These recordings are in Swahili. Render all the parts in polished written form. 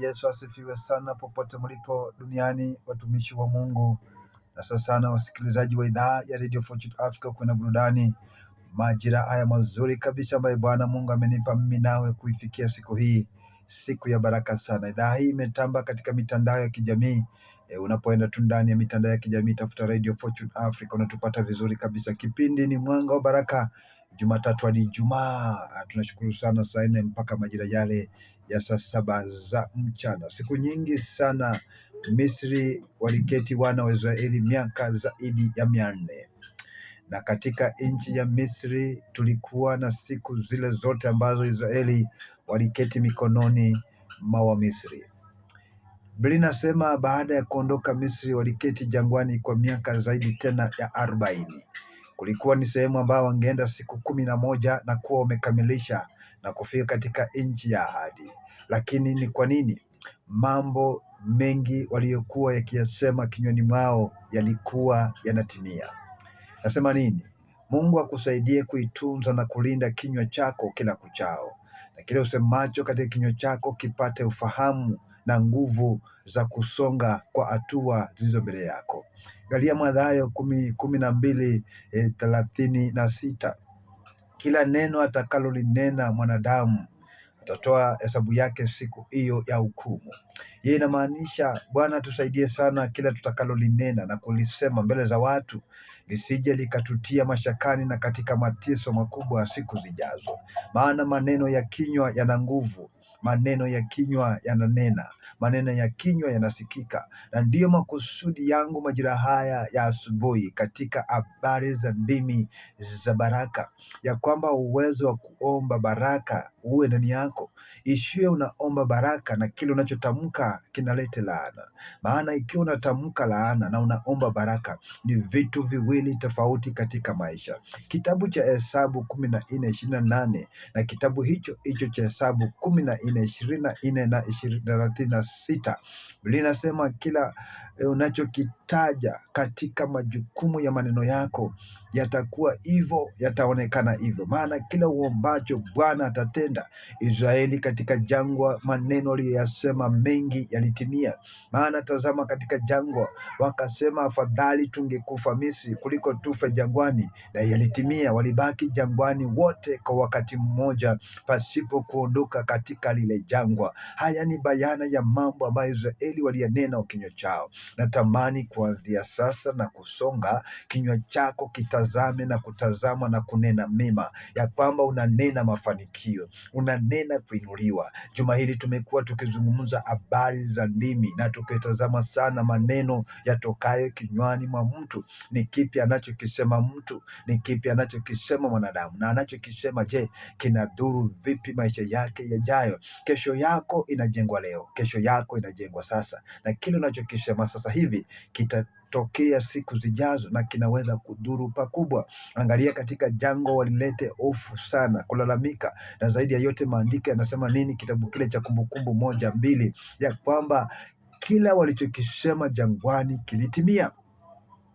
Yesu asifiwe sana popote mlipo duniani, watumishi wa Mungu na sana wasikilizaji wa idhaa ya Radio Fortune Africa. Kuna burudani majira haya mazuri kabisa ambayo Bwana Mungu amenipa mimi nawe kuifikia siku hii, siku ya baraka sana. Idhaa hii imetamba katika mitandao ya kijamii. Unapoenda tu ndani ya mitandao ya kijamii tafuta Radio Fortune Africa, unatupata vizuri kabisa. Kipindi ni Mwanga wa Baraka, Jumatatu hadi Ijumaa. Tunashukuru sana, saa 4 mpaka majira yale ya saa 7 za mchana. Siku nyingi sana Misri waliketi wana wa Israeli miaka zaidi ya 400, na katika nchi ya Misri tulikuwa na siku zile zote ambazo Israeli waliketi mikononi mwa Wamisri. Biblia inasema baada ya kuondoka Misri waliketi jangwani kwa miaka zaidi tena ya 40. Kulikuwa ni sehemu ambayo wangeenda siku 11 na kuwa wamekamilisha na kufika katika nchi ya ahadi. Lakini ni kwa nini mambo mengi waliokuwa yakiyasema kinywani mwao yalikuwa yanatimia? Nasema nini? Mungu akusaidie kuitunza na kulinda kinywa chako kila kuchao, na kile usemacho katika kinywa chako kipate ufahamu na nguvu za kusonga kwa hatua zilizo mbele yako. Angalia Mathayo 12:36. Kila neno atakalolinena mwanadamu atatoa hesabu yake siku hiyo ya hukumu. Hii inamaanisha Bwana tusaidie sana, kila tutakalolinena na kulisema mbele za watu lisije likatutia mashakani na katika mateso makubwa siku zijazo. Maana maneno ya kinywa yana nguvu, maneno ya kinywa yananena, maneno ya kinywa yanasikika. Na ndiyo makusudi yangu majira haya ya asubuhi katika habari za ndimi za baraka, ya kwamba uwezo wa kuomba baraka uwe ndani yako. Isiwe unaomba baraka na kile unachotamka kinalete laana. Maana ikiwa unatamka laana na unaomba baraka ni vitu viwili tofauti katika maisha. Kitabu cha Hesabu 14:28 na kitabu hicho cha Hesabu 14:24 na 36, Biblia inasema kila unachokitaja katika majukumu ya maneno yako yatakuwa hivyo, yataonekana hivyo. Maana kila uombacho Bwana atatenda. Israeli katika jangwa, maneno aliyosema mengi yalitimia. Maana tazama, katika jangwa wakasema afadhali tungekufa Misri kuliko tufe jangwani, na yalitimia. Walibaki jangwani wote kwa wakati mmoja pasipo kuondoka katika lile jangwa. Haya ni bayana ya mambo ambayo Israeli waliyanena kinywa chao. Natamani kuanzia sasa na kusonga, kinywa chako kitazame na kutazama na kunena mema, ya kwamba unanena mafanikio, unanena kuinuliwa. Juma hili tumekuwa tukizungumza habari za ndimi na tukitazama sana maneno yatokayo kinywani mwa mtu. Ni kipi anachokisema mtu? Ni kipi anachokisema mwanadamu? Na anachokisema, je, kinadhuru vipi maisha yake yajayo? Kesho yako inajengwa leo, kesho yako inajengwa sasa, na kile unachokisema sasa hivi kitatokea siku zijazo na kinaweza kudhuru pakubwa. Angalia, katika jangwa walilete hofu sana, kulalamika, na zaidi ya yote maandiko yanasema nini? Kitabu kile cha Kumbukumbu 1:2 ya kwamba kila walichokisema jangwani kilitimia.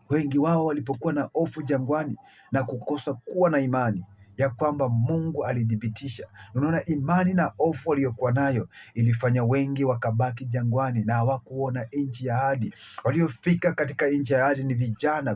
Wengi wao walipokuwa na hofu jangwani na kukosa kuwa na imani ya kwamba Mungu alidhibitisha. Unaona, imani na hofu waliokuwa nayo ilifanya wengi wakabaki jangwani na hawakuona nchi ya ahadi. Waliofika katika nchi ya ahadi ni vijana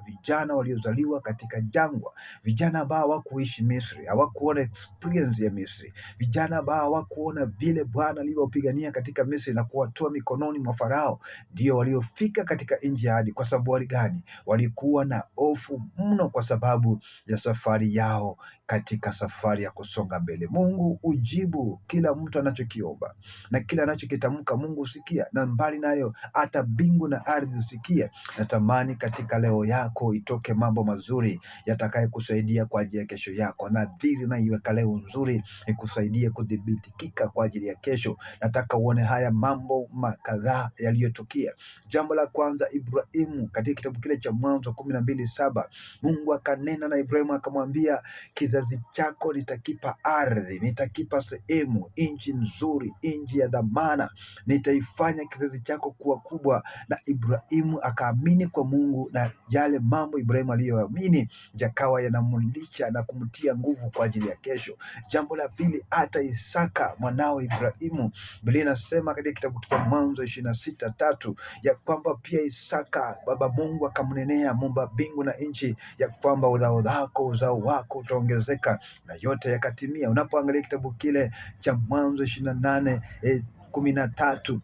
waliozaliwa katika jangwa, vijana ambao hawakuishi Misri, hawakuona experience ya Misri, vijana ambao hawakuona vile Bwana alivyopigania katika Misri na kuwatoa mikononi mwa Farao. Ndio waliofika katika nchi ya ahadi. Kwa sababu gani? Walikuwa na hofu mno kwa sababu ya safari yao katika safari ya kusonga mbele. Mungu ujibu kila mtu anachokiomba, na kila anachokitamka Mungu usikia, na mbali nayo hata mbingu na ardhi usikia. Natamani katika leo yako itoke mambo mazuri yatakayekusaidia kwa ajili ya kesho yako. Nadhiri na iweka leo nzuri ikusaidie kudhibitikika kwa ajili ya kesho. Nataka uone haya mambo kadhaa yaliyotukia. Jambo la kwanza, Ibrahimu, katika kitabu kile cha Mwanzo 12:7, Mungu akanena na Ibrahimu akamwambia, kizazi kizazi chako nitakipa ardhi, nitakipa sehemu, nchi nzuri, nchi ya dhamana. Nitaifanya kizazi chako kuwa kubwa. Na Ibrahimu akaamini kwa Mungu, na yale mambo Ibrahimu aliyoamini yakawa yanamulisha na kumtia nguvu kwa ajili ya kesho. Jambo la pili, hata Isaka mwanao Ibrahimu, Biblia inasema katika kitabu cha Mwanzo 26:3 ya kwamba pia Isaka baba Mungu akamnenea Muumba mbingu na nchi, ya kwamba uzao wako utaongezeka, na yote yakatimia. Unapoangalia kitabu kile cha Mwanzo 28:13,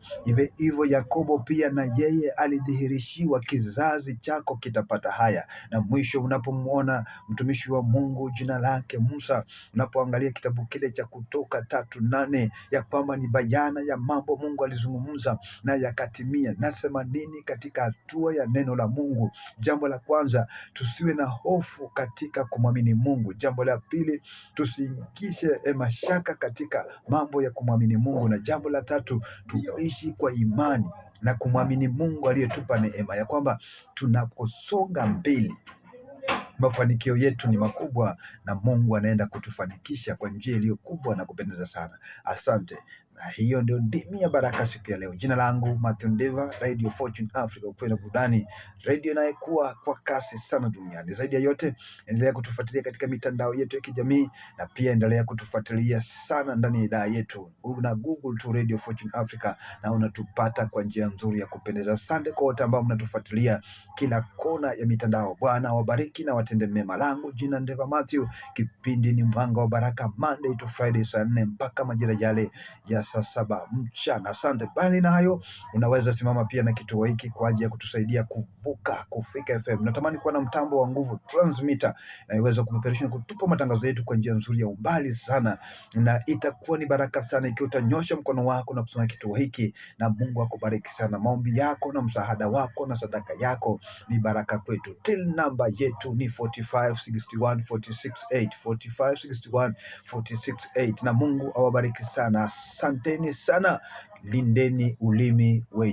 hivyo Yakobo pia na yeye alidhihirishiwa, kizazi chako kitapata haya. Na mwisho unapomwona mtumishi wa Mungu jina lake Musa, unapoangalia kitabu kile cha Kutoka 3:8 ya kwamba ni bayana ya mambo Mungu alizungumza na yakatimia. Nasema nini katika hatua ya neno la Mungu? Jambo la kwanza, tusiwe na hofu katika kumwamini Mungu. Jambo la pili, tusiingishe mashaka katika mambo ya kumwamini Mungu. Na jambo la tatu, tuishi kwa imani na kumwamini Mungu aliyetupa neema, ya kwamba tunaposonga mbele mafanikio yetu ni makubwa, na Mungu anaenda kutufanikisha kwa njia iliyo kubwa na kupendeza sana. Asante. Na hiyo ndio ndimi ya baraka siku ya leo. Jina langu Mathew Ndeva, Radio Fortune Africa, upendo burudani, radio inayekuwa kwa kasi sana duniani. Zaidi ya yote, endelea kutufuatilia katika mitandao yetu ya kijamii, na pia endelea kutufuatilia sana ndani ya idhaa yetu. Una Google tu Radio Fortune Africa na unatupata kwa njia nzuri ya kupendeza. Asante kwa wote ambao mnatufuatilia kila kona ya mitandao. Bwana wabariki na watende mema. Langu jina Ndeva Mathew, kipindi ni Mwanga wa Baraka, Monday to Friday, saa 4 mpaka majira yale ya saa 7 mchana. Asante. Bali na hayo, unaweza simama pia na kituo hiki kwa ajili ya kutusaidia kuvuka kufika FM. Natamani kuwa na mtambo wa nguvu transmitter, na iweze kupeperusha na kutupa matangazo yetu kwa njia nzuri ya umbali sana, na itakuwa ni baraka sana ikiwa utanyosha mkono wako na kusoma kituo hiki, na Mungu akubariki sana. Maombi yako na msaada wako na sadaka yako ni baraka kwetu. Till namba yetu ni 456146 456146 na Mungu awabariki sana. Asanteni sana. Lindeni ulimi wenu.